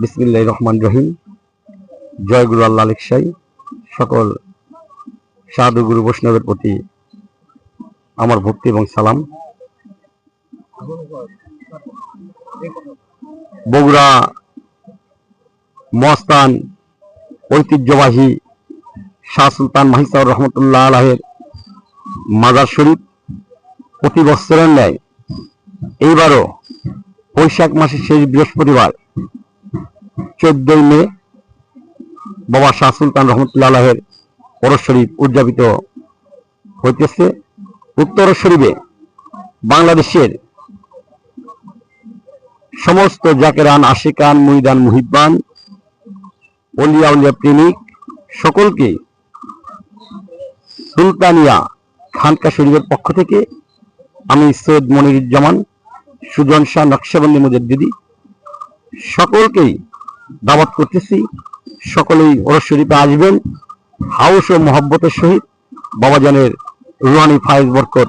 বিসমিল্লাহির রহমানির রহিম। জয় গুরু আল্লাহ লিখসাই। সকল সাধু গুরু বৈষ্ণবের প্রতি আমার ভক্তি এবং সালাম। বগুড়া মস্তান ঐতিহ্যবাহী শাহ সুলতান মাহিসাউর রহমতুল্লাহ আলাহের মাজার শরীফ প্রতি বছরের ন্যায় এইবারও বৈশাখ মাসের শেষ বৃহস্পতিবার 14 মে বাবা শাহ সুলতান রহমতুল্লাহ আলাহের ওরস শরীফ উদযাপিত হইতেছে। উক্ত ওরস শরীফে বাংলাদেশের সমস্ত জাকেরান, আশিকান, মুরিদান, মুহিব্বান, ওলিয়া উলিয়া প্রেমিক সকলকে সুলতানিয়া খানকা শরীফের পক্ষ থেকে আমি সৈয়দ মনিরুজ্জামান সুজন শাহ নকশবন্দি মুজাদ্দিদি সকলকেই দাওয়াত করতেছি। সকলেই ওরস শরীফে আসবেন, হাউস ও মহব্বতের সহিত বাবাজানের রুহানি ফায়েজ বরকত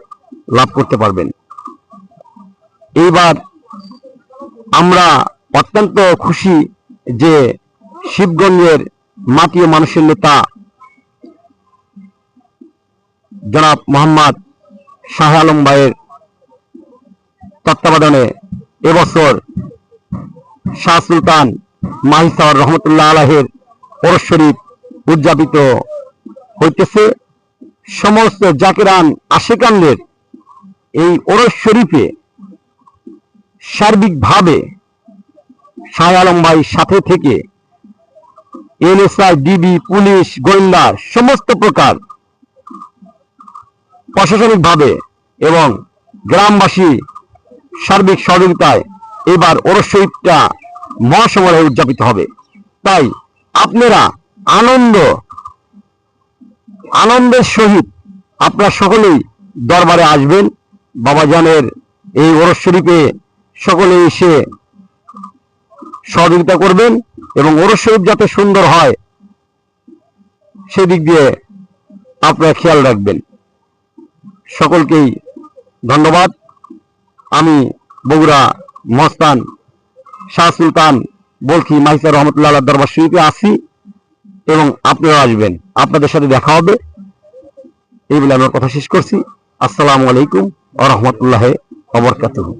লাভ করতে পারবেন। এইবার আমরা অত্যন্ত খুশি যে শিবগঞ্জের মাটি ও মানুষের নেতা জনাব মোহাম্মদ শাহ আলম ভাইয়ের তত্ত্বাবধানে এবছর শাহ সুলতান মাহিসাউর রহমতুল্লাহ আলাহের ওরস শরীফ উদযাপিত হইতেছে। সমস্ত জাকিরান আশিকানদের এই ওরস শরীফে সার্বিকভাবে শাহ আলম ভাই সাথে থেকে এনএসআই, ডিবি, পুলিশ, গোয়েন্দা সমস্ত প্রকার প্রশাসনিকভাবে এবং গ্রামবাসী সার্বিক সহযোগিতায় এবার ওরস শরীফটা মহাসমারোহে উদযাপিত হবে। তাই আপনারা আনন্দের সহিত আপনারা সকলেই দরবারে আসবেন। বাবাজানের এই ওরস শরীফে সকলে এসে সহযোগিতা করবেন এবং ওরস শরীফ যাতে সুন্দর হয় সেদিক দিয়ে আপনারা খেয়াল রাখবেন। সকলকেই ধন্যবাদ। আমি বগুড়া মস্তান শাহ সুলতান বলখি মাহিসাউর রহমতুল্লাহ আলাহ দরবার শরীফে আসি এবং আপনারা আসবেন, আপনাদের সাথে দেখা হবে। এই বলে আমার কথা শেষ করছি। আসসালামু আলাইকুম ওয়া রাহমাতুল্লাহি ওয়া বারাকাতুহু।